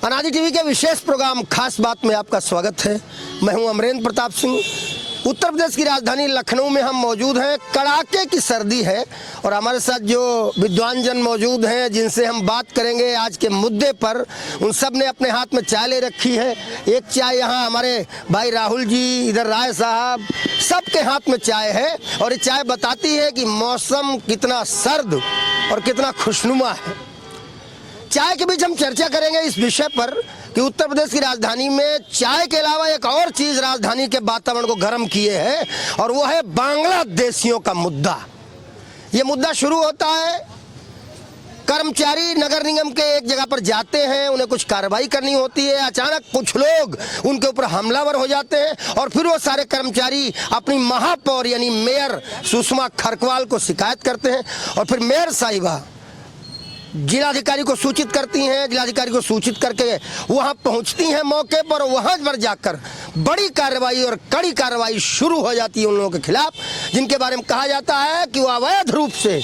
अनादि टीवी के विशेष प्रोग्राम खास बात में आपका स्वागत है। मैं हूं अमरेंद्र प्रताप सिंह। उत्तर प्रदेश की राजधानी लखनऊ में हम मौजूद हैं। कड़ाके की सर्दी है और हमारे साथ जो विद्वान जन मौजूद हैं जिनसे हम बात करेंगे आज के मुद्दे पर, उन सब ने अपने हाथ में चाय ले रखी है। एक चाय यहाँ हमारे भाई राहुल जी, इधर राय साहब, सबके हाथ में चाय है और ये चाय बताती है कि मौसम कितना सर्द और कितना खुशनुमा है। चाय के बीच हम चर्चा करेंगे इस विषय पर कि उत्तर प्रदेश की राजधानी में चाय के अलावा एक और चीज राजधानी के वातावरण को गर्म किए है और वो है बांग्लादेशियों का मुद्दा। ये मुद्दा शुरू होता है, कर्मचारी नगर निगम के एक जगह पर जाते हैं, उन्हें कुछ कार्रवाई करनी होती है। अचानक कुछ लोग उनके ऊपर हमलावर हो जाते हैं और फिर वो सारे कर्मचारी अपनी महापौर यानी मेयर सुषमा खरकवाल को शिकायत करते हैं और फिर मेयर साहिबा जिलाधिकारी को सूचित करती हैं। जिलाधिकारी को सूचित करके वहां पहुंचती हैं मौके पर, वहां पर जाकर बड़ी कार्रवाई और कड़ी कार्रवाई शुरू हो जाती है उन लोगों के खिलाफ जिनके बारे में कहा जाता है कि वो अवैध रूप से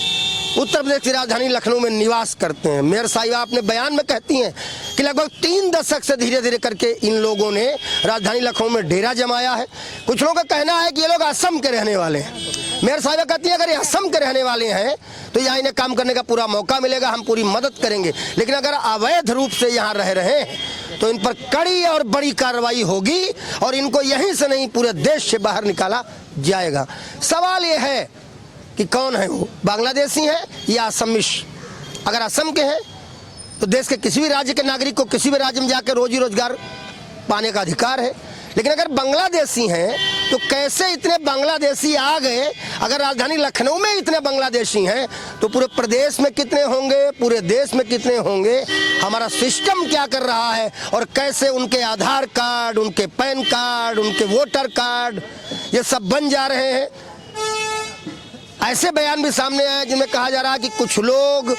उत्तर प्रदेश की राजधानी लखनऊ में निवास करते हैं। मेयर साहिबा अपने बयान में कहती हैं कि लगभग 3 दशक से धीरे धीरे करके इन लोगों ने राजधानी लखनऊ में डेरा जमाया है। कुछ लोगों का कहना है कि ये लोग असम के रहने वाले हैं। मेयर साहिबा कहती है अगर ये असम के रहने वाले हैं तो यहाँ इन्हें काम करने का पूरा मौका मिलेगा, हम पूरी मदद करेंगे, लेकिन अगर अवैध रूप से यहाँ रह रहे हैं तो इन पर कड़ी और बड़ी कार्रवाई होगी और इनको यहीं से नहीं पूरे देश से बाहर निकाला जाएगा। सवाल ये है कि कौन है वो, बांग्लादेशी हैं या असमिश? अगर असम के हैं तो देश के किसी भी राज्य के नागरिक को किसी भी राज्य में जाकर रोजी रोजगार पाने का अधिकार है, लेकिन अगर बांग्लादेशी हैं तो कैसे इतने बांग्लादेशी आ गए? अगर राजधानी लखनऊ में इतने बांग्लादेशी हैं तो पूरे प्रदेश में कितने होंगे, पूरे देश में कितने होंगे? हमारा सिस्टम क्या कर रहा है और कैसे उनके आधार कार्ड, उनके पैन कार्ड, उनके वोटर कार्ड ये सब बन जा रहे हैं। ऐसे बयान भी सामने आए जिनमें कहा जा रहा है कि कुछ लोग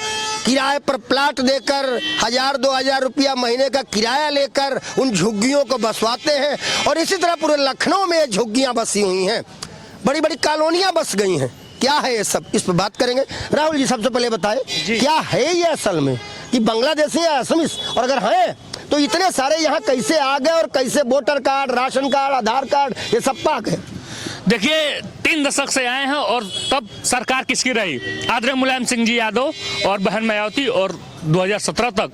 किराए पर प्लाट देकर 1000-2000 रुपया महीने का किराया लेकर उन झुग्गियों को बसवाते हैं और इसी तरह पूरे लखनऊ में झुग्गियां बसी हुई हैं, बड़ी बड़ी कॉलोनियां बस गई हैं। क्या है ये सब, इस पर बात करेंगे। राहुल जी सबसे पहले बताए क्या है ये असल में, कि बांग्लादेशी या असमीस, और अगर हैं तो इतने सारे यहाँ कैसे आ गए और कैसे वोटर कार्ड, राशन कार्ड, आधार कार्ड ये सब पा गए? देखिए 3 दशक से आए हैं और तब सरकार किसकी रही? आदरणीय मुलायम सिंह जी यादव और बहन मायावती, और 2017 तक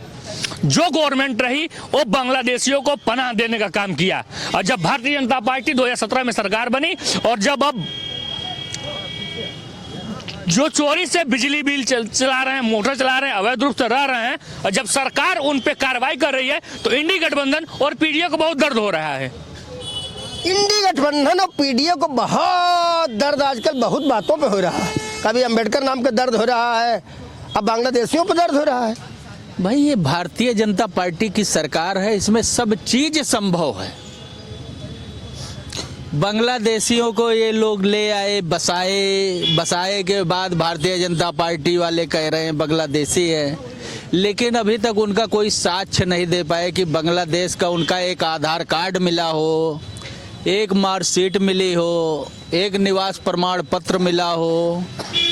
जो गवर्नमेंट रही वो बांग्लादेशियों को पनाह देने का काम किया। और जब भारतीय जनता पार्टी 2017 में सरकार बनी और जब अब जो चोरी से बिजली बिल चला रहे हैं, मोटर चला रहे हैं, अवैध रूप से रह रहे हैं, और जब सरकार उन पे कार्रवाई कर रही है तो इंडी गठबंधन और पीडीए को बहुत दर्द हो रहा है। इंडी गठबंधन और पीडीए को बहुत दर्द आजकल बहुत बातों पे हो रहा है। कभी अंबेडकर नाम का दर्द हो रहा है, अब बांग्लादेशियों पर दर्द हो रहा है। भाई ये भारतीय जनता पार्टी की सरकार है, इसमें सब चीज संभव है। बांग्लादेशियों को ये लोग ले आए, बसाए के बाद भारतीय जनता पार्टी वाले कह रहे हैं बांग्लादेशी है, लेकिन अभी तक उनका कोई साक्ष्य नहीं दे पाए कि बांग्लादेश का उनका एक आधार कार्ड मिला हो, एक मार्कशीट मिली हो, एक निवास प्रमाण पत्र मिला हो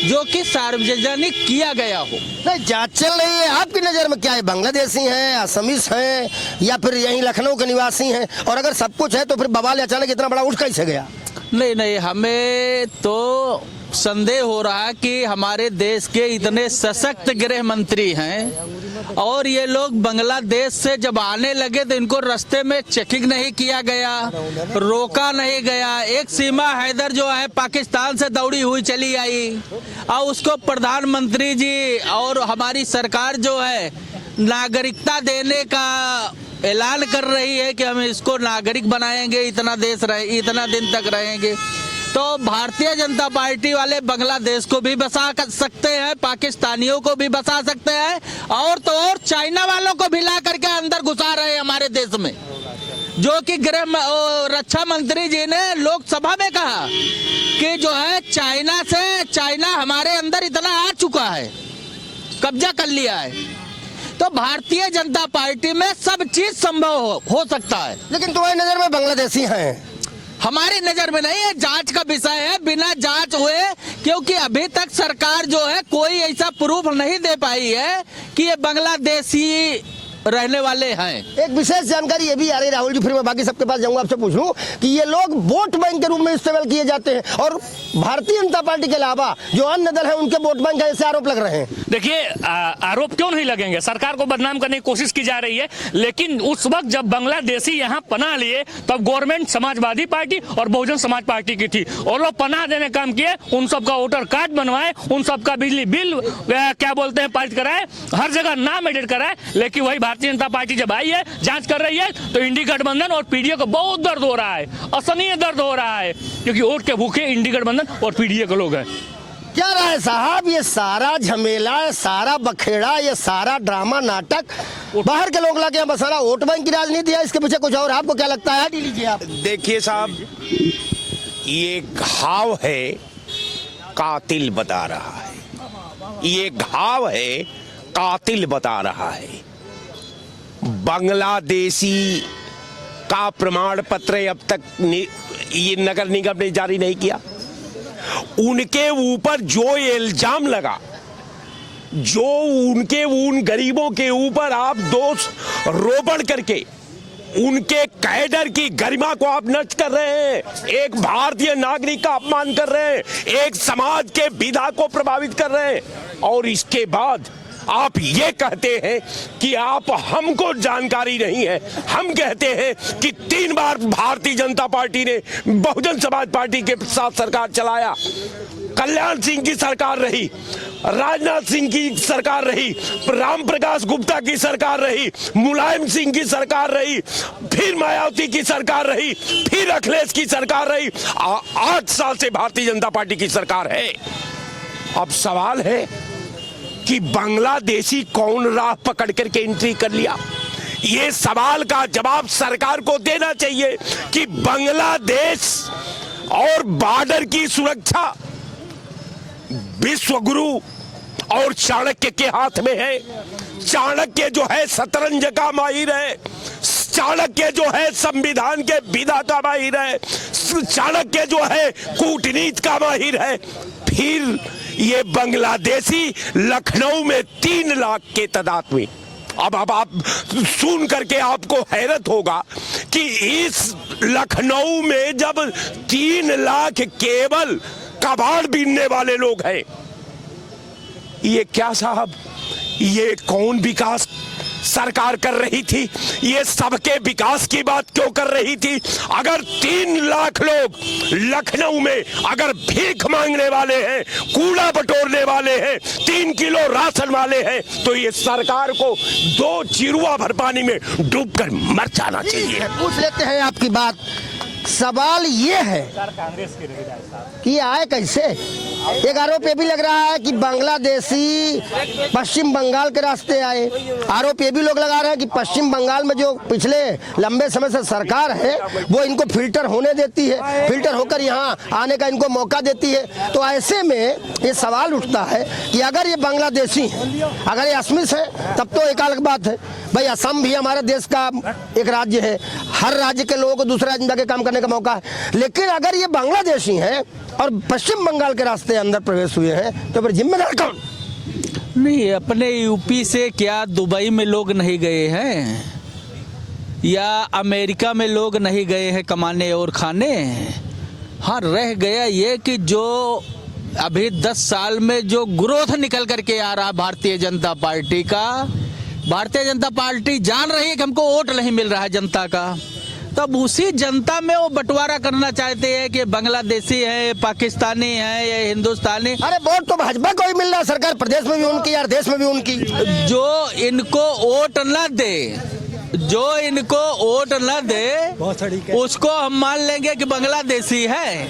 जो कि सार्वजनिक किया गया हो। नहीं, जांच चल रही है। आपकी नजर में क्या है, बांग्लादेशी हैं, असमीस हैं या फिर यहीं लखनऊ के निवासी हैं? और अगर सब कुछ है तो फिर बवाल अचानक इतना बड़ा उठ कैसे गया? नहीं, हमें तो संदेह हो रहा है कि हमारे देश के इतने सशक्त गृह मंत्री हैं और ये लोग बांग्लादेश से जब आने लगे तो इनको रास्ते में चेकिंग नहीं किया गया, रोका नहीं गया। एक सीमा हैदर जो है पाकिस्तान से दौड़ी हुई चली आई और उसको प्रधानमंत्री जी और हमारी सरकार जो है नागरिकता देने का ऐलान कर रही है कि हम इसको नागरिक बनाएंगे, इतना दिन तक रहेंगे। तो भारतीय जनता पार्टी वाले बांग्लादेश को भी बसा सकते हैं, पाकिस्तानियों को भी बसा सकते हैं और तो और चाइना वालों को भी ला करके अंदर घुसा रहे हैं हमारे देश में, जो कि रक्षा मंत्री जी ने लोकसभा में कहा कि जो है चाइना हमारे अंदर इतना आ चुका है, कब्जा कर लिया है। तो भारतीय जनता पार्टी में सब चीज संभव हो सकता है, लेकिन तुम्हारी नजर में बांग्लादेशी हैं? हमारी नजर में नहीं है, जांच का विषय है, बिना जांच हुए, क्योंकि अभी तक सरकार जो है कोई ऐसा प्रूफ नहीं दे पाई है कि ये बांग्लादेशी रहने वाले हैं। एक विशेष जानकारी ये भी आ रही राहुल जी, फिर मैं बाकी सबके पास जाऊंगा, आपसे पूछ लूं कि ये लोग वोट बैंक के रूप में इस्तेमाल किए जाते हैं और भारतीय जनता पार्टी के अलावा जो अन्य दल है उनके वोट बैंक का ऐसे आरोप लग रहे हैं। देखिए, आरोप क्यों नहीं लगेंगे? सरकार को बदनाम करने की कोशिश की जा रही है, लेकिन उस वक्त जब बांग्लादेशी यहाँ पनाह लिए तब गवर्नमेंट समाजवादी पार्टी और बहुजन समाज पार्टी की थी, और लोग पनाह देने काम किए, उन सबका वोटर कार्ड बनवाए, उन सबका बिजली बिल क्या बोलते हैं पारित कराए, हर जगह नाम एडिट कराए। लेकिन वही भारतीय जनता पार्टी जब आई है, जांच कर रही है, तो इंडी गठबंधन और पीडीए को बहुत दर्द हो रहा है, असहनीय दर्द हो रहा है, क्योंकि वोट के भूखे इंडी गठबंधन और पीडीए के लोग हैं। क्या रहा है साहब, ये सारा झमेला, ये सारा बखेड़ा, ये सारा ड्रामा नाटक बाहर के लोग लाके यहाँ बसाना वोट बैंक की राजनीति है, इसके पीछे कुछ और? आपको क्या लगता है? हटा लीजिए आप। देखिए साहब, ये घाव है, कातिल बता रहा है। ये घाव है, कातिल बता रहा है। बांग्लादेशी का प्रमाण पत्र अब तक ये नगर निगम ने जारी नहीं किया। उनके ऊपर जो इल्जाम लगा, जो उनके उन गरीबों के ऊपर आप दोष रोपण करके उनके कैडर की गरिमा को आप नष्ट कर रहे हैं, एक भारतीय नागरिक का अपमान कर रहे हैं, एक समाज के विधा को प्रभावित कर रहे हैं, और इसके बाद आप ये कहते हैं कि आप हमको जानकारी नहीं है। हम कहते हैं कि 3 बार भारतीय जनता पार्टी ने बहुजन समाज पार्टी के साथ सरकार चलाया। कल्याण सिंह की सरकार रही, राजनाथ सिंह की सरकार रही, राम प्रकाश गुप्ता की सरकार रही, मुलायम सिंह की सरकार रही, फिर मायावती की सरकार रही, फिर अखिलेश की सरकार रही। 8 साल से भारतीय जनता पार्टी की सरकार है। अब सवाल है कि बांग्लादेशी कौन राह पकड़ करके एंट्री कर लिया? ये सवाल का जवाब सरकार को देना चाहिए कि बांग्लादेश और बॉर्डर की सुरक्षा विश्वगुरु और चाणक्य के हाथ में है। चाणक्य जो है शतरंज का माहिर है, चाणक्य जो है संविधान के विधा का माहिर है, चाणक्य जो है कूटनीति का माहिर है। फिर ये बांग्लादेशी लखनऊ में 3 लाख के तादाद में, अब आप सुन करके आपको हैरत होगा कि इस लखनऊ में जब 3 लाख केवल कबाड़ बीनने वाले लोग हैं, ये क्या साहब, ये कौन विकास सरकार कर रही थी? ये सबके विकास की बात क्यों कर रही थी? अगर 3 लाख लोग लखनऊ में अगर भीख मांगने वाले हैं, कूड़ा बटोरने वाले हैं, 3 किलो राशन वाले हैं, तो ये सरकार को 2 चिरुआ भर पानी में डूबकर मर जाना चाहिए। पूछ लेते हैं आपकी बात। सवाल ये है कि आए कैसे? एक आरोप ये भी लग रहा है कि बांग्लादेशी पश्चिम बंगाल के रास्ते आए। आरोप ये भी लोग लगा रहे हैं कि पश्चिम बंगाल में जो पिछले लंबे समय से सरकार है वो इनको फिल्टर होने देती है, फिल्टर होकर यहाँ आने का इनको मौका देती है। तो ऐसे में ये सवाल उठता है कि अगर ये बांग्लादेशी हैं, अगर ये असमिस है, तब तो एक अलग बात है। भाई असम भी हमारे देश का एक राज्य है, हर राज्य के लोगों को दूसरे राज्य में जाके काम करने का मौका है। लेकिन अगर ये बांग्लादेशी हैं और पश्चिम बंगाल के रास्ते अंदर प्रवेश हुए हैं, तो फिर जिम्मेदार कौन? नहीं, अपने यूपी से क्या दुबई में लोग नहीं गए हैं, या अमेरिका में लोग नहीं गए हैं कमाने और खाने? हाँ, रह गया ये कि जो अभी 10 साल में जो ग्रोथ निकल करके आ रहा भारतीय जनता पार्टी का, भारतीय जनता पार्टी जान रही है कि हमको वोट नहीं मिल रहा है जनता का, तब उसी जनता में वो बंटवारा करना चाहते हैं कि बांग्लादेशी है, पाकिस्तानी है या हिंदुस्तानी। अरे वोट तो भाजपा को ही मिल रहा है, सरकार प्रदेश में भी उनकी यार, देश में भी उनकी। जो इनको वोट न दे, जो इनको वोट न दे, उसको हम मान लेंगे कि बांग्लादेशी है।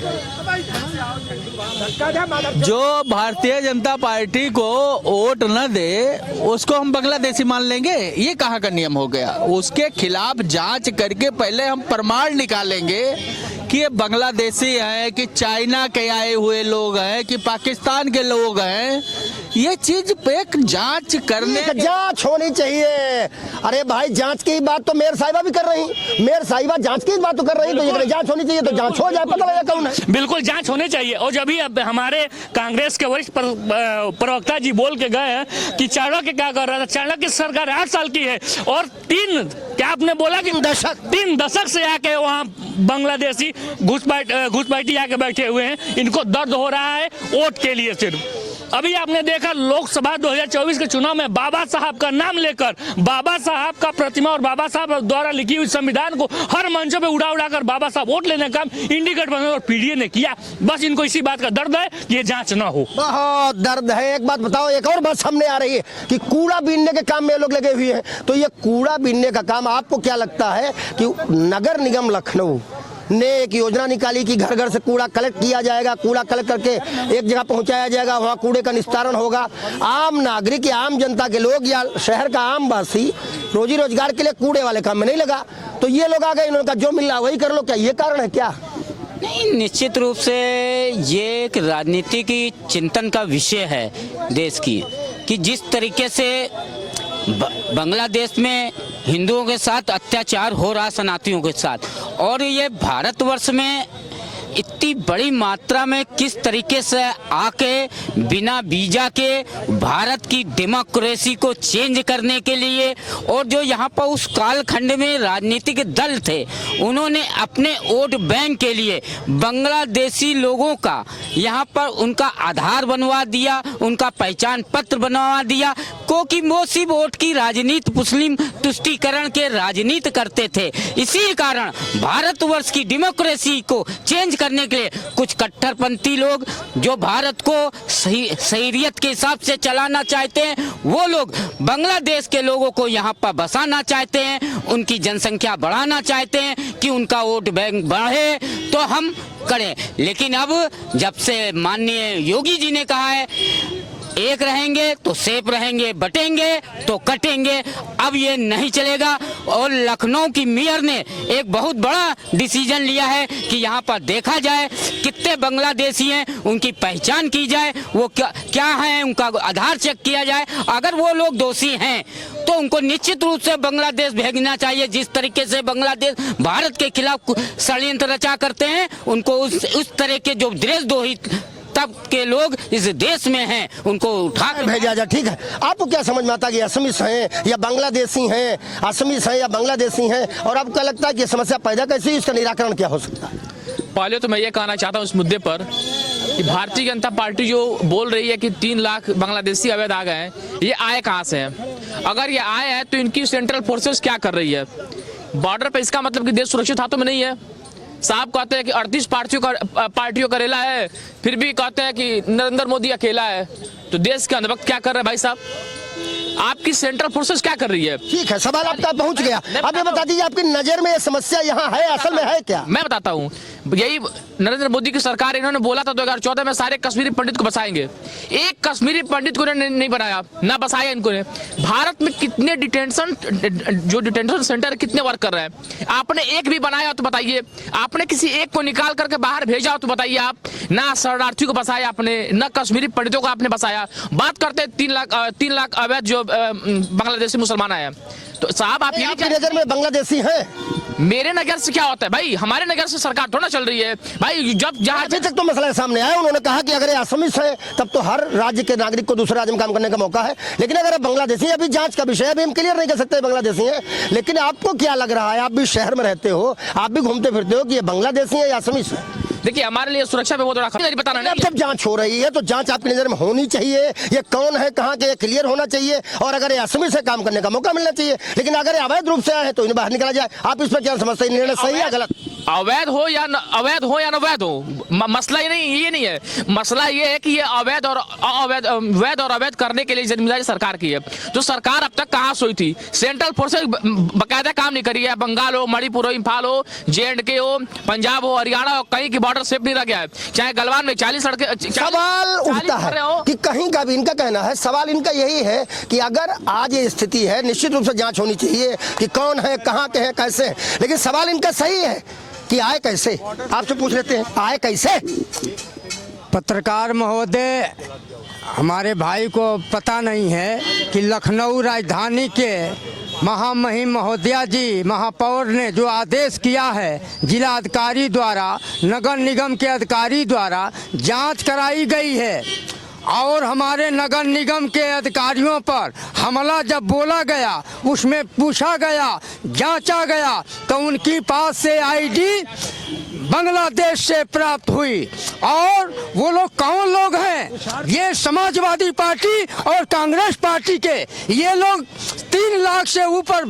जो भारतीय जनता पार्टी को वोट न दे, उसको हम बांग्लादेशी मान लेंगे? ये कहाँ का नियम हो गया? उसके खिलाफ जांच करके पहले हम प्रमाण निकालेंगे कि ये बांग्लादेशी हैं, कि चाइना के आए हुए लोग हैं, कि पाकिस्तान के लोग हैं, ये चीज पे एक जांच करने एक जांच होनी चाहिए। अरे भाई जांच की बात तो मेयर साहिबा भी कर रही, मेयर साहिबा जांच की बात तो कर रही, तो ये जांच होनी चाहिए, तो जांच हो जाए, पता लगे कौन है। बिल्कुल जांच होनी चाहिए। और जब भी अब हमारे कांग्रेस के वरिष्ठ प्रवक्ता जी बोल के गए हैं कि चाणक्य क्या कर रहा था, चाणक्य सरकार 8 साल की है और 3 आपने बोला कि 3 दशक से आके वहाँ बांग्लादेशी घुसपैठी आके बैठे हुए हैं, इनको दर्द हो रहा है वोट के लिए सिर्फ। अभी आपने देखा लोकसभा 2024 के चुनाव में बाबा साहब का नाम लेकर बाबा साहब का प्रतिमा और बाबा साहब द्वारा लिखी हुई संविधान को हर मंचों पे उड़ा कर बाबा साहब वोट लेने का काम इंडी गठबंधन और पीडीए ने किया। बस इनको इसी बात का दर्द है कि ये जांच ना हो। बहुत दर्द है। एक बात बताओ, एक और बात सामने आ रही है कि कूड़ा बीनने के काम में ये लोग लगे हुए हैं। तो ये कूड़ा बीनने का काम आपको क्या लगता है कि नगर निगम लखनऊ ने एक योजना निकाली कि घर घर से कूड़ा कलेक्ट किया जाएगा, कूड़ा कलेक्ट करके एक जगह पहुंचाया जाएगा, वहां कूड़े का निस्तारण होगा। आम नागरिक या आम जनता के लोग या शहर का आम वासी रोजी रोजगार के लिए कूड़े वाले काम में नहीं लगा, तो ये लोग आ गए, इन्होंने कहा जो मिल रहा वही कर लो। क्या ये कारण है क्या? नहीं, निश्चित रूप से ये एक राजनीति की चिंतन का विषय है देश की, कि जिस तरीके से बांग्लादेश में हिंदुओं के साथ अत्याचार हो रहा, शरणार्थियों के साथ, और ये भारतवर्ष में इतनी बड़ी मात्रा में किस तरीके से आके बिना वीजा के भारत की डेमोक्रेसी को चेंज करने के लिए, और जो यहाँ पर उस कालखंड में राजनीतिक दल थे उन्होंने अपने वोट बैंक के लिए बांग्लादेशी लोगों का यहाँ पर उनका आधार बनवा दिया, उनका पहचान पत्र बनवा दिया, क्योंकि वो सिर्फ वोट की राजनीति, मुस्लिम तुष्टीकरण के राजनीति करते थे। इसी कारण भारतवर्ष की डेमोक्रेसी को चेंज करने के लिए कुछ कट्टरपंथी लोग जो भारत को शरीयत के हिसाब से चलाना चाहते हैं, वो लोग बांग्लादेश के लोगों को यहाँ पर बसाना चाहते हैं, उनकी जनसंख्या बढ़ाना चाहते हैं कि उनका वोट बैंक बढ़े तो हम करें। लेकिन अब जब से माननीय योगी जी ने कहा है एक रहेंगे तो सेफ रहेंगे, बटेंगे तो कटेंगे, अब ये नहीं चलेगा। और लखनऊ की मेयर ने एक बहुत बड़ा डिसीजन लिया है कि यहाँ पर देखा जाए कितने बांग्लादेशी हैं, उनकी पहचान की जाए, वो क्या हैं, उनका आधार चेक किया जाए। अगर वो लोग दोषी हैं तो उनको निश्चित रूप से बांग्लादेश भेजना चाहिए। जिस तरीके से बांग्लादेश भारत के खिलाफ षड्यंत्र रचा करते हैं, उनको उस तरह के जो देशद्रोही तब के लोग इस देश में हैं उनको उठा कर भेजा जाए। ठीक है, आपको क्या समझ में आता है कि असमीस हैं या बांग्लादेशी हैं, असमीस हैं या बांग्लादेशी हैं, और आपको क्या लगता है कि समस्या पैदा कैसे हुई, इसका निराकरण क्या हो सकता है? पहले तो मैं ये कहना चाहता हूँ इस मुद्दे पर कि भारतीय जनता पार्टी जो बोल रही है कि 3 लाख बांग्लादेशी अवैध आ गए हैं, ये आए कहाँ से हैं? अगर ये आए हैं तो इनकी सेंट्रल फोर्सेस क्या कर रही है बॉर्डर पे? इसका मतलब कि देश सुरक्षित हाथों में नहीं है। साहब कहते हैं कि 38 पार्टियों का रेला है, फिर भी कहते हैं कि नरेंद्र मोदी अकेला है, तो देश के अंदर क्या कर रहे हैं भाई साहब? आपकी सेंट्रल फोर्सेस क्या कर रही है? ठीक है, सवाल आपका पहुंच गया। अब ये बता दीजिए आपकी नजर में ये समस्या यहाँ है, असल में है क्या? मैं बताता हूँ। यही नरेंद्र मोदी की सरकार, इन्होंने बोला था 2014 में सारे कश्मीरी पंडित को बसाएंगे। एक कश्मीरी पंडित को नहीं बनाया, ना बसाया इनको ने। भारत में कितने डिटेंशन सेंटर कितने वर्क कर रहे हैं? आपने एक भी बनाया तो बताइए, आपने किसी एक को निकाल करके बाहर भेजा तो बताइए। आप ना शरणार्थियों को बसाया आपने, ना कश्मीरी पंडितों को आपने बसाया। बात करते हैं 3 लाख अवैध जो बांग्लादेशी मुसलमान आए हैं। तो साहब आप ये आपकी नजर में बांग्लादेशी हैं? मेरे नजर से क्या होता है भाई? हमारे नजर से सरकार थोड़ा चल रही है भाई। जब जहाँ अभी तक तो मसला सामने आया, उन्होंने कहा कि अगर ये असमीस है तब तो हर राज्य के नागरिक को दूसरे राज्य में काम करने का मौका है, लेकिन अगर बांग्लादेशी, अभी जांच का विषय, अभी हम क्लियर नहीं कर सकते बांग्लादेशी है, लेकिन आपको क्या लग रहा है, आप भी शहर में रहते हो, आप भी घूमते फिरते हो, कि ये बांग्लादेशी है या असमीस है? देखिए हमारे लिए सुरक्षा पे बहुत बड़ा खतरा बताना नहीं। जब जांच हो रही है तो जांच आपकी नजर में होनी चाहिए, ये कौन है, कहाँ के, क्लियर होना चाहिए, और अगर ये असमी से काम करने का मौका मिलना चाहिए। लेकिन अगर ये अवैध रूप से आए हैं तो इन्हें बाहर निकाला जाए। आप इस पर क्या समझते हैं, निर्णय सही है गलत? अवैध हो या अवैध हो, मसला ये नहीं है। मसला ये है कि ये अवैध और अवैध करने के लिए जिम्मेदारी सरकार की है। तो सरकार अब तक कहाँ सोई थी? सेंट्रल फोर्सेस बकायदा काम नहीं करी है। बंगाल हो, मणिपुर हो, इम्फाल हो, JNK हो, पंजाब हो, हरियाणा हो, कहीं की बॉर्डर सेफ नहीं रह गया है। चाहे गलवान में 40 सड़कें। सवाल उठता है कि कहीं का भी, इनका कहना है, सवाल इनका यही है कि अगर आज ये स्थिति है, निश्चित रूप से जांच होनी चाहिए कि कौन है, कहाँ के हैं, कैसे। लेकिन सवाल इनका सही है कि आए कैसे। आपसे पूछ लेते हैं, आए कैसे? पत्रकार महोदय, हमारे भाई को पता नहीं है कि लखनऊ राजधानी के महामहिम महोदया जी महापौर ने जो आदेश किया है, जिला अधिकारी द्वारा, नगर निगम के अधिकारी द्वारा जांच कराई गई है और हमारे नगर निगम के अधिकारियों पर हमला जब बोला गया, उसमें पूछा गया, जांचा गया, तो उनकी पास से आईडी बांग्लादेश से प्राप्त हुई। और वो लोग कौन लोग हैं? ये समाजवादी पार्टी और कांग्रेस पार्टी के ये लोग 3 लाख से ऊपर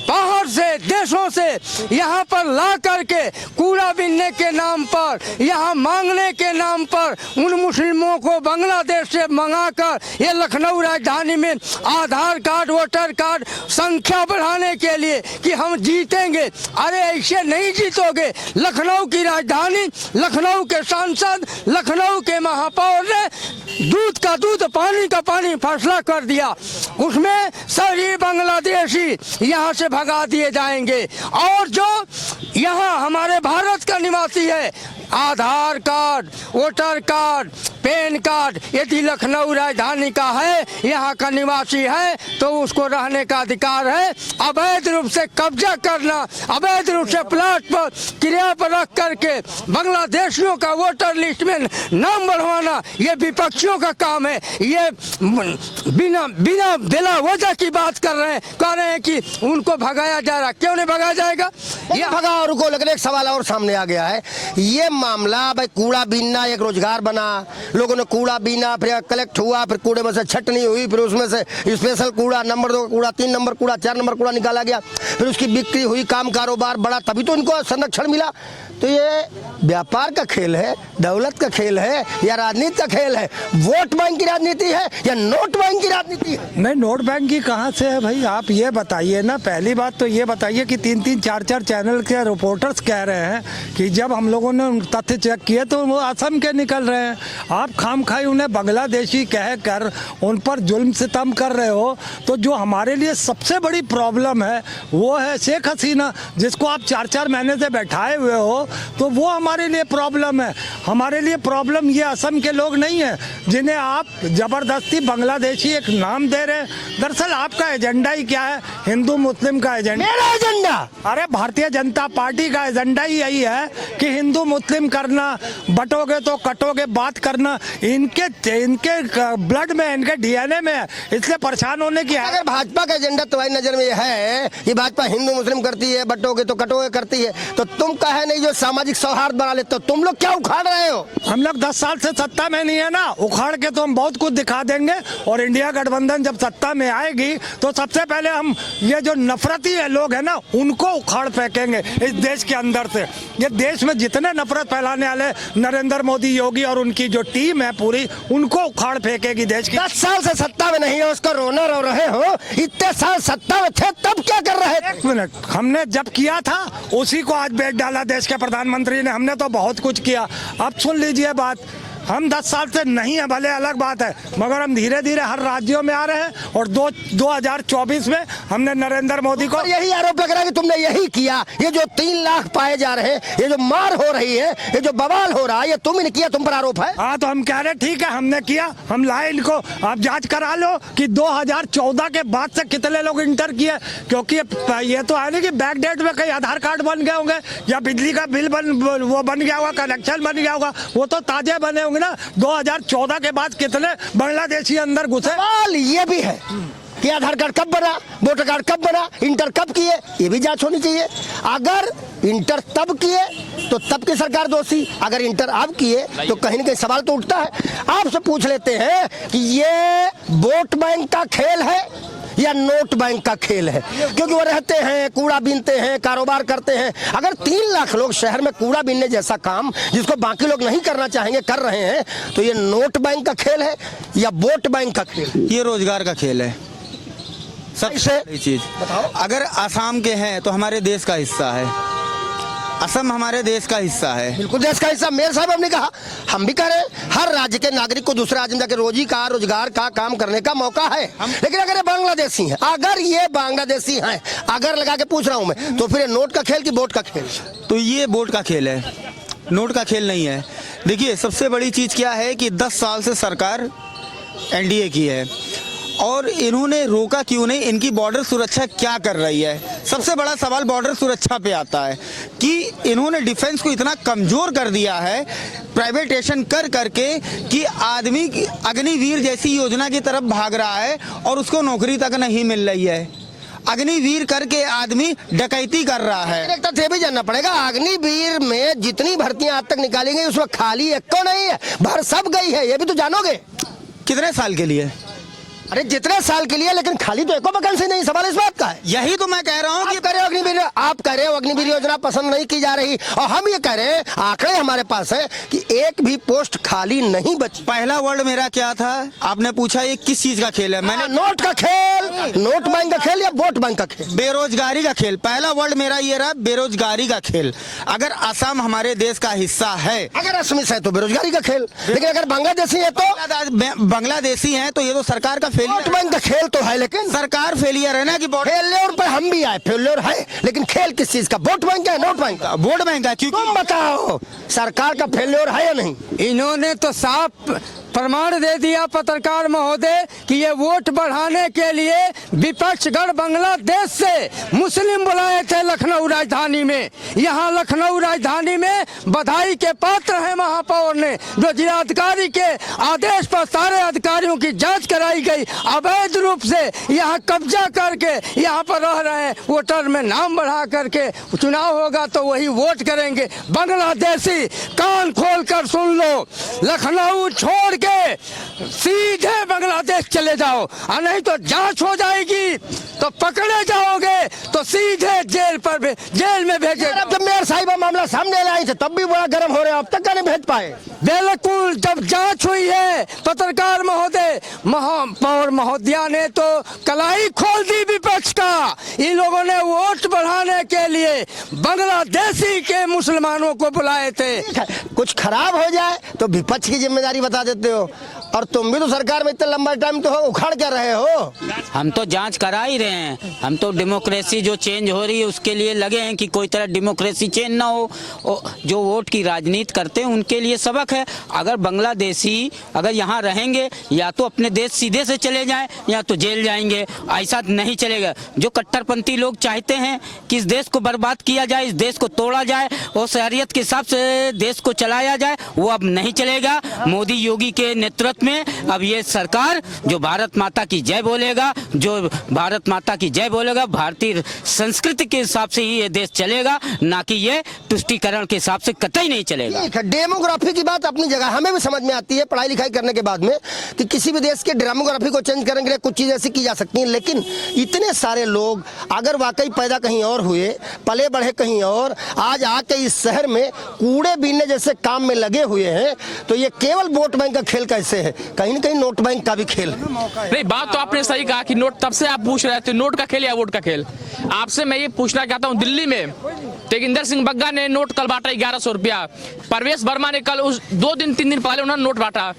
बाहर से देशों से यहाँ पर ला करके कूड़ा बीनने के नाम पर, यहाँ मांगने के नाम पर उन मुस्लिमों को बांग्लादेश से मंगाकर ये लखनऊ राजधानी में आधार कार्ड, वोटर कार्ड संख्या बढ़ाने के लिए कि हम जीतेंगे। अरे ऐसे नहीं जीतोगे। लखनऊ की राजधानी, लखनऊ के सांसद, लखनऊ के महापौर ने दूध का दूध, पानी का पानी फैसला कर दिया। उसमें सभी बांग्लादेशी यहाँ से भगा दिए जाएंगे और जो यहाँ हमारे भारत का निवासी है, Aadhaar card, voter card, PAN card यदि लखनऊ राजधानी का है, यहाँ का निवासी है, तो उसको रहने का अधिकार है। अवैध रूप से कब्जा करना, अवैध रूप से प्लाट पर किराए पर रख करके बांग्लादेशियों का वोटर लिस्ट में नाम बढ़वाना, ये विपक्षियों का काम है। ये बिना बिला वजह की बात कर रहे हैं कि उनको भगाया जा रहा। क्यों नहीं भगाया जाएगा? ये भगा रुको। लेकिन एक सवाल और सामने आ गया है। ये मामला भाई कूड़ा बीनना एक रोजगार बना, लोगों ने कूड़ा बीना, फिर कलेक्ट हुआ, फिर कूड़े में से छटनी हुई, फिर उसमें से स्पेशल कूड़ा, नंबर 2 कूड़ा, 3 नंबर कूड़ा, 4 नंबर कूड़ा निकाला गया, फिर उसकी बिक्री हुई, काम कारोबार बढ़ा, तभी तो इनको संरक्षण मिला। तो ये व्यापार का खेल है, दौलत का खेल है या राजनीति का खेल है? वोट बैंक की राजनीति है या नोट बैंक की राजनीति है? नहीं, नोट बैंक की कहाँ से है भाई? आप ये बताइए ना। पहली बात तो ये बताइए कि 3-3, 4-4 चैनल के रिपोर्टर्स कह रहे हैं कि जब हम लोगों ने तथ्य चेक किए तो वो असम के निकल रहे हैं। आप खामखाई उन्हें बांग्लादेशी कह कर उन पर जुल्म सितम कर रहे हो। तो जो हमारे लिए सबसे बड़ी प्रॉब्लम है वो है शेख हसीना, जिसको आप 4-4 महीने से बैठाए हुए हो। तो वो हमारे लिए प्रॉब्लम है। हमारे लिए प्रॉब्लम ये असम के लोग नहीं है जिन्हें आप जबरदस्ती बांग्लादेशी एक नाम दे रहे हैं। दरअसल आपका एजेंडा ही क्या है? हिंदू मुस्लिम का एजेंडा। मेरा एजेंडा? अरे भारतीय जनता पार्टी का एजेंडा ही यही है कि हिंदू मुस्लिम करना, बटोगे तो कटोगे बात करना, इनके ब्लड में, इनके डीएनए में है। इसलिए परेशान होने की अगर भाजपा का एजेंडा तुम्हारी नजर में है कि भाजपा हिंदू मुस्लिम करती है, बटोगे तो कटोगे करती है, तो तुम कहे नहीं जो सामाजिक सौहार्द बना ले, तो तुम लोग क्या उखाड़ रहे हो? हम लोग 10 साल से सत्ता में नहीं है ना, उखाड़ के तो हम बहुत कुछ दिखा देंगे। और इंडिया गठबंधन जब सत्ता में आएगी तो सबसे पहले हम ये जो नफरती है लोग हैं ना, उनको उखाड़ फेंकेंगे इस देश के अंदर से। ये देश में जितने नफरत फैलाने वाले नरेंद्र मोदी, योगी और उनकी जो टीम है पूरी, उनको उखाड़ फेंकेगी देश की। 10 साल से सत्ता में नहीं है, उसका रोना रो रहे हो। इतने साल सत्ता में थे तब क्या कर रहे थे? 1 मिनट, हमने जब किया था उसी को आज बेच डाला देश के प्रधानमंत्री ने। हमने तो बहुत कुछ किया। अब सुन लीजिए बात, हम 10 साल से नहीं है भले अलग बात है, मगर हम धीरे धीरे हर राज्यों में आ रहे हैं। और 2024 में हमने नरेंद्र मोदी को यही आरोप लग रहा है कि तुमने यही किया। ये जो 3 लाख पाए जा रहे हैं, ये जो मार हो रही है, ये जो बवाल हो रहा है, ये तुमने किया, तुम पर आरोप है। हाँ, तो हम कह रहे ठीक है, हमने किया, हम लाए इनको। आप जांच करा लो कि 2014 के बाद से कितने लोग इंटर किए, क्योंकि ये तो है नहीं कि बैक डेट में कहीं आधार कार्ड बन गए होंगे या बिजली का बिल बन गया होगा, कनेक्शन बन गया होगा, वो तो ताजे बने होंगे ना। 2014 के बाद कितने बांग्लादेशी अंदर घुसे? सवाल ये भी है कि आधार कार्ड कब बना, वोटर कार्ड कब बना, इंटर कब किए, ये भी जांच होनी चाहिए। अगर इंटर तब किए तो तब की सरकार दोषी, अगर इंटर अब किए तो कहीं ना कहीं सवाल तो उठता है। आपसे पूछ लेते हैं कि ये वोट बैंक का खेल है या नोट बैंक का खेल है? क्योंकि वो रहते हैं, कूड़ा बीनते हैं, कारोबार करते हैं। अगर 3 लाख लोग शहर में कूड़ा बीनने जैसा काम जिसको बाकी लोग नहीं करना चाहेंगे कर रहे हैं, तो ये नोट बैंक का खेल है या वोट बैंक का खेल? ये रोजगार का खेल है। सबसे बड़ी चीज बताओ। अगर आसाम के हैं तो हमारे देश का हिस्सा है, असम हमारे देश का हिस्सा है। बिल्कुल देश का हिस्सा। मेयर साहब हमने कहा, हम भी कह रहे हैं, हर राज्य के नागरिक को दूसरे राज्य में जाकर रोजगार का काम करने का मौका है। लेकिन अगर ये बांग्लादेशी हैं, अगर ये बांग्लादेशी हैं, अगर लगा के पूछ रहा हूं मैं, तो फिर ये नोट का खेल कि वोट का खेल? तो ये वोट का खेल है। नोट का खेल नहीं है। देखिए सबसे बड़ी चीज़ क्या है कि 10 साल से सरकार एनडीए की है और इन्होंने रोका क्यों नहीं, इनकी बॉर्डर सुरक्षा क्या कर रही है। सबसे बड़ा सवाल बॉर्डर सुरक्षा पे आता है कि इन्होंने डिफेंस को इतना कमज़ोर कर दिया है प्राइवेटेशन कर करके कि आदमी अग्निवीर जैसी योजना की तरफ भाग रहा है और उसको नौकरी तक नहीं मिल रही है। अग्निवीर करके आदमी डकैती कर रहा है। डायरेक्टर से भी जानना पड़ेगा, अग्निवीर में जितनी भर्तियां आज तक निकाली गई उसमें खाली एक को नहीं है, भर सब गई है, ये भी तो जानोगे। कितने साल के लिए? अरे जितने साल के लिए, लेकिन खाली तो एको वैकेंसी नहीं। सवाल इस बात का है। यही तो मैं कह रहा हूँ कि आप कह रहे हो अग्निवीर योजना पसंद नहीं की जा रही, और हम ये कह रहे हैं, आंकड़े हमारे पास है कि एक भी पोस्ट खाली नहीं बची। पहला वर्ड मेरा क्या था, आपने पूछा ये किस चीज का खेल है, मैंने नोट का खेल, नोट बैंक का खेल या वोट बैंक का खेल? बेरोजगारी का खेल। पहला वर्ड मेरा ये रहा, बेरोजगारी का खेल। अगर असम हमारे देश का हिस्सा है, अगर असमी है तो बेरोजगारी का खेल, लेकिन अगर बांग्लादेशी है तो बांग्लादेशी है तो ये तो सरकार का वोट बैंक का खेल तो है, लेकिन सरकार फेलियर है ना कि फेल्योर पर हम भी आए, फेल्योर है, लेकिन खेल किस चीज का? वोट बैंक का, नोट बैंक का? वोट बैंक का। क्योंकि तुम बताओ सरकार का फेल्योर है या नहीं? इन्होंने तो साफ प्रमाण दे दिया पत्रकार महोदय कि ये वोट बढ़ाने के लिए विपक्षगण बांग्लादेश से मुस्लिम बुलाए थे लखनऊ राजधानी में। यहाँ लखनऊ राजधानी में बधाई के पात्र हैं महापौर ने, जो जिलाधिकारी के आदेश पर सारे अधिकारियों की जांच कराई गई। अवैध रूप से यहाँ कब्जा करके यहाँ पर रह रहे हैं, वोटर में नाम बढ़ा करके चुनाव होगा तो वही वोट करेंगे। बांग्लादेशी कान खोल कर सुन लो, लखनऊ छोड़ के सीधे बांग्लादेश चले जाओ, और नहीं तो जांच हो जाएगी तो पकड़े जाओगे तो सीधे जेल में भेजे। जब मेयर साहिबा मामला सामने लाई थे तब भी बड़ा गर्म हो रहे, अब तक नहीं भेज पाए। बिल्कुल, जब जांच हुई है पत्रकार महोदय, महापौर महोदया ने तो कलाई खोल दी विपक्ष का। इन लोगों ने वोट बढ़ाने के लिए बांग्लादेशी के मुसलमानों को बुलाए थे। कुछ खराब हो जाए तो विपक्ष की जिम्मेदारी बता देते हो, और तुम भी तो सरकार में इतना लंबा टाइम तो उखाड़ क्या रहे हो। हम तो जांच करा ही रहे हैं, हम तो डेमोक्रेसी जो चेंज हो रही है उसके लिए लगे हैं कि कोई तरह डेमोक्रेसी चेंज ना हो। जो वोट की राजनीति करते हैं उनके लिए सबक है। अगर बांग्लादेशी अगर यहाँ रहेंगे या तो अपने देश सीधे से चले जाएं या तो जेल जाएंगे, ऐसा नहीं चलेगा। जो कट्टरपंथी लोग चाहते हैं कि इस देश को बर्बाद किया जाए, इस देश को तोड़ा जाए और शहरियत के हिसाब से देश को चलाया जाए, वो अब नहीं चलेगा। मोदी योगी के नेतृत्व में अब ये सरकार जो भारत माता की जय बोलेगा, जो भारत माता की जय बोलेगा, भारतीय संस्कृति के हिसाब से ही ये देश चलेगा, ना कि ये तुष्टीकरण के हिसाब से कतई नहीं चलेगा। डेमोग्राफी की बात अपनी जगह हमें भी समझ में आती है पढ़ाई लिखाई करने के बाद में कि किसी भी देश के डेमोग्राफी को चेंज करने के लिए कुछ चीज़ ऐसी की जा सकती है, लेकिन इतने सारे लोग अगर वाकई पैदा कहीं और हुए, पले बढ़े कहीं और, आज आके इस शहर में कूड़े बीनने जैसे काम में लगे हुए हैं, तो ये केवल वोट बैंक का खेल कैसे है? कहीं न कहीं नोट बैंक का भी खेल है। नहीं, बात तो आपने सही कहा कि नोट, तब से आप पूछ रहे थे नोट का खेल या वोट का खेल। आपसे मैं ये पूछना चाहता हूँ, दिल्ली में तेगिंदर सिंह बग्गा ने नोट कल बांटा 1100 रुपया, परवेश वर्मा ने कल उस 2-3 दिन पहले उन्होंने नोट बांटा।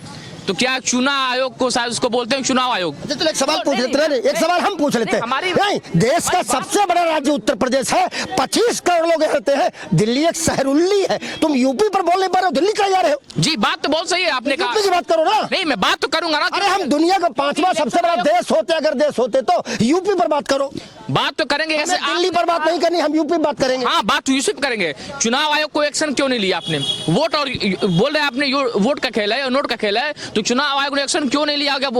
तो क्या चुनाव आयोग को शायद उसको बोलते हैं चुनाव आयोग? तो एक सवाल पूछ लेते हैं, एक सवाल हम पूछ लेते हैं। नहीं, देश का सबसे बड़ा राज्य उत्तर प्रदेश है, 25 करोड़ लोग रहते हैं, दिल्ली एक शहरुल्ली है। तुम यूपी पर बोल नहीं पा रहे हो, दिल्ली का जा रहे हो। जी, बात तो बहुत सही है, आपने कहा यूपी की बात करो ना। नहीं, मैं बात तो करूंगा ना। अरे हम दुनिया का 5वां सबसे बड़ा देश होते, अगर देश होते तो यूपी पर बात करो। बात तो करेंगे, ऐसे दिल्ली पर बात नहीं करनी, हम यूपी बात करेंगे। हाँ, बात तो यूपी करेंगे। चुनाव आयोग को एक्शन क्यों नहीं लिया आपने? वोट और बोल रहे हैं आपने वोट का खेल है और नोट का खेल है, तो चुनाव आयोग ने एक्शन क्यों नहीं लिया जब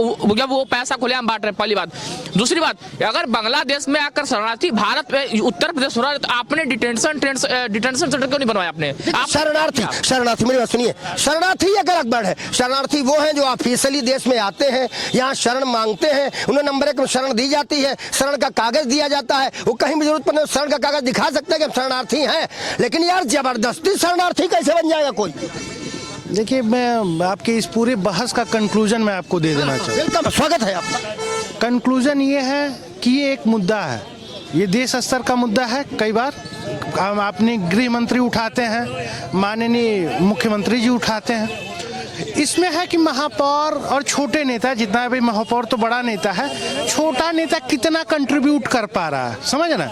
वो पैसा खुलेआम बांट रहे? पहली बात। दूसरी बात, अगर बांग्लादेश में आकर शरणार्थी भारत में उत्तर प्रदेश हो रहा है तो आपने डिटेंशन सेंटर क्यों नहीं बनवाया आपने? शरणार्थी मेरी बात सुनिए, शरणार्थी एक अलग वर्ड है। शरणार्थी वो हैं जो ऑफिशियली देश में आते हैं, यहाँ शरण मांगते हैं, उन्हें नंबर 1 में शरण दी जाती है, शरण का कागज दिया जाता है, वो कहीं भी जरूरत पड़े शरण का कागज दिखा सकते हैं कि हम शरणार्थी हैं। लेकिन यार जबरदस्ती शरणार्थी कैसे बन जाएगा कोई? देखिए, मैं आपके इस पूरे बहस का कंक्लूजन मैं आपको दे देना चाहूँगा। स्वागत है आपका। कंक्लूजन ये है कि ये एक मुद्दा है, ये देश स्तर का मुद्दा है। कई बार हम अपने गृह मंत्री उठाते हैं, माननीय मुख्यमंत्री जी उठाते हैं। इसमें है कि महापौर और छोटे नेता, जितना भी महापौर तो बड़ा नेता है, छोटा नेता कितना कंट्रीब्यूट कर पा रहा है, समझ ना?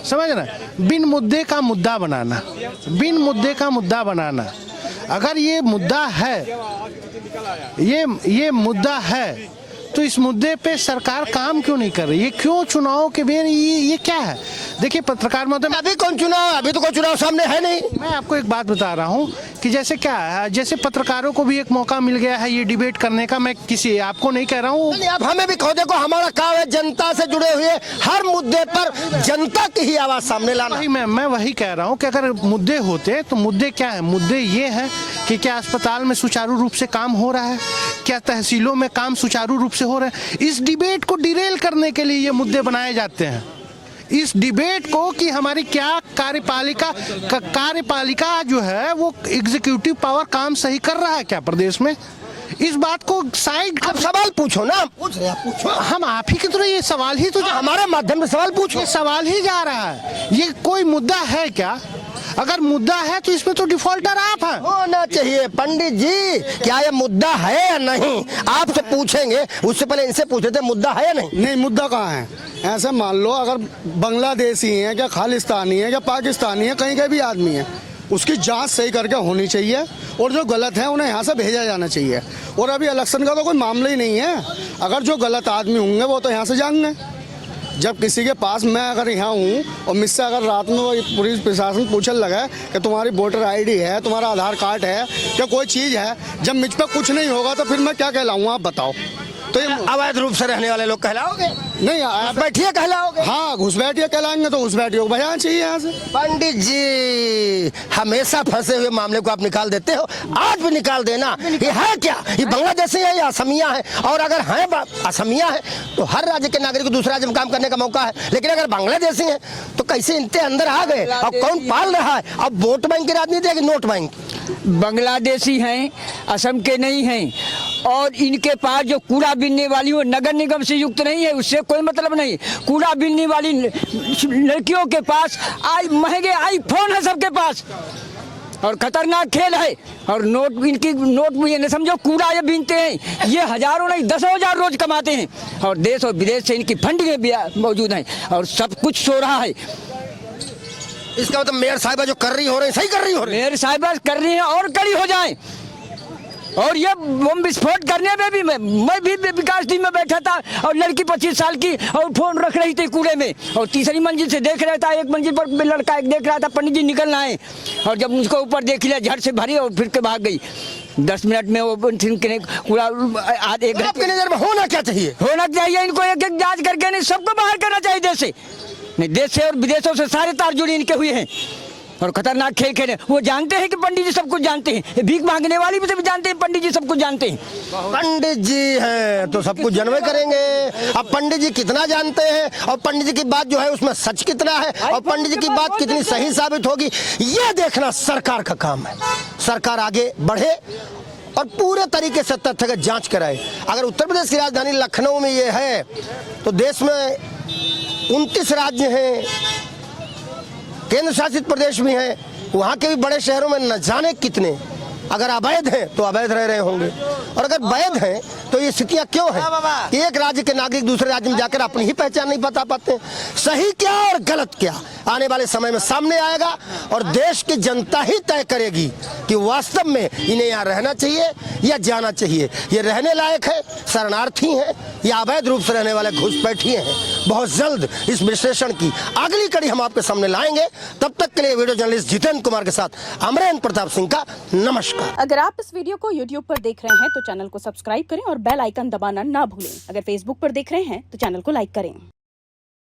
समझ ना, बिन मुद्दे का मुद्दा बनाना, बिन मुद्दे का मुद्दा बनाना। अगर ये मुद्दा है, ये मुद्दा है, तो इस मुद्दे पे सरकार काम क्यों नहीं कर रही? ये क्यों चुनाव के बेर ये क्या है? देखिए पत्रकार महोदय, अभी कौन चुनाव, अभी तो कोई चुनाव सामने है नहीं। मैं आपको एक बात बता रहा हूँ कि जैसे क्या है, जैसे पत्रकारों को भी एक मौका मिल गया है ये डिबेट करने का। मैं किसी आपको नहीं कह रहा हूँ, आप हमें भी कहो, देखो हमारा काम है जनता से जुड़े हुए हर मुद्दे पर जनता की ही आवाज सामने लाना। वही मैं वही कह रहा हूँ कि अगर मुद्दे होते तो मुद्दे क्या है? मुद्दे ये है कि क्या अस्पताल में सुचारू रूप से काम हो रहा है, क्या तहसीलों में काम सुचारू रूप से हो रहा है। इस डिबेट को डिरेल करने के लिए ये मुद्दे बनाए जाते हैं, इस डिबेट को कि हमारी क्या कार्यपालिका जो है वो एग्जीक्यूटिव पावर काम सही कर रहा है क्या प्रदेश में, इस बात को साइड आप सवाल पूछो ना, पूछो। हम आप ही की तरह ये सवाल ही तो हमारे माध्यम से सवाल पूछो। ये सवाल ही जा रहा है, ये कोई मुद्दा है क्या? अगर मुद्दा है तो इसमें तो डिफॉल्टर आप हैं। होना चाहिए पंडित जी, क्या ये मुद्दा है या नहीं? आपसे पूछेंगे, उससे पहले इनसे पूछे थे मुद्दा है या नहीं। नहीं, मुद्दा कहाँ है? ऐसे मान लो अगर बांग्लादेशी है, क्या खालिस्तानी है, क्या पाकिस्तानी है, कहीं का भी आदमी है, उसकी जांच सही करके होनी चाहिए और जो गलत है उन्हें यहाँ से भेजा जाना चाहिए। और अभी इलेक्शन का तो कोई मामला ही नहीं है, अगर जो गलत आदमी होंगे वो तो यहाँ से जाएंगे। जब किसी के पास, मैं अगर यहाँ हूँ और मुझसे अगर रात में वो पुलिस प्रशासन पूछने लगा कि तुम्हारी वोटर आईडी है, तुम्हारा आधार कार्ड है, क्या कोई चीज़ है, जब मुझ पर कुछ नहीं होगा तो फिर मैं क्या कहलाऊँगा, आप बताओ। तो ये अवैध रूप से रहने वाले लोग कहलाओगे? नहीं, आप बैठिए कहलाओगे। हाँ, घुसपैठिए कहलाएंगे तो घुसपैठियों को बजाना चाहिए यहाँ से। पंडित जी, हमेशा फंसे हुए मामले को आप निकाल देते हो, आज भी निकाल देना। ये है क्या? ये बांग्लादेशी है या असमिया है? और अगर है असमिया है तो हर राज्य के नागरिक को दूसरे राज्य में काम करने का मौका है, लेकिन अगर बांग्लादेशी है तो कैसे इनके अंदर आ गए? अब कौन पाल रहा है? अब वोट बैंक की राजनीति है कि नोट बैंक? बांग्लादेशी हैं, असम के नहीं हैं, और इनके पास जो कूड़ा बीनने वाली वो नगर निगम से युक्त नहीं है, उससे कोई मतलब नहीं। कूड़ा बीनने वाली लड़कियों के पास महंगे आईफोन है सबके पास, और खतरनाक खेल है। और नोट, इनकी नोट में ये न समझो कूड़ा ये बीनते हैं, ये हजारों नहीं 10,000 रोज कमाते हैं, और देश और विदेश से इनकी फंडिंग मौजूद हैं, और सब कुछ सो रहा है। इसका मतलब मेयर साहिबा जो कर रही हो रही, सही कर रही हो रही, मेयर साहिबा कर रही है और कड़ी हो जाए। और ये बम विस्फोट करने में भी मैं भी विकास टीम में बैठा था, और लड़की 25 साल की और फोन रख रही थी कूड़े में, और तीसरी मंजिल से देख रहा था, एक मंजिल पर लड़का एक देख रहा था पंडित जी निकलना है, और जब मुझको ऊपर देख लिया झट से भरी और फिर के भाग गई। 10 मिनट में वो पूरा आधे एक आपकी नजर में होना क्या चाहिए? होना चाहिए इनको एक एक जांच करके नहीं सबको बाहर करना चाहिए देश से, नहीं देश से और विदेशों से सारे तार जुड़े इनके हुए हैं, और खतरनाक खेल खेले। वो जानते हैं कि पंडित जी सब कुछ जानते हैं, भीख मांगने वाली भी सब जानते हैं, पंडित जी सब कुछ जानते हैं। पंडित जी हैं तो सब कुछ जानवे करेंगे। अब पंडित जी कितना जानते हैं और पंडित जी की बात जो है उसमें सच कितना है और पंडित जी की बात कितनी सही साबित होगी, ये देखना सरकार का काम है। सरकार आगे बढ़े और पूरे तरीके से तथ्य का जांच कराए। अगर उत्तर प्रदेश की राजधानी लखनऊ में ये है तो देश में 29 राज्य हैं, केंद्र शासित प्रदेश भी हैं, वहाँ के भी बड़े शहरों में न जाने कितने अगर अवैध हैं तो अवैध रह रहे होंगे, और अगर वैध हैं तो ये स्थितियाँ क्यों हैं? एक राज्य के नागरिक दूसरे राज्य में जाकर अपनी ही पहचान नहीं बता पाते। सही क्या और गलत क्या आने वाले समय में सामने आएगा, और देश की जनता ही तय करेगी कि वास्तव में इन्हें यहाँ रहना चाहिए या जाना चाहिए। ये रहने लायक है, शरणार्थी हैं या अवैध रूप से रहने वाले घुसपैठिए हैं। बहुत जल्द इस विश्लेषण की अगली कड़ी हम आपके सामने लाएंगे। तब तक के लिए वीडियो जर्नलिस्ट जितेंद्र कुमार के साथ अमरेंद्र प्रताप सिंह का नमस्कार। अगर आप इस वीडियो को YouTube पर देख रहे हैं तो चैनल को सब्सक्राइब करें और बेल आइकन दबाना ना भूलें। अगर Facebook पर देख रहे हैं तो चैनल को लाइक करें।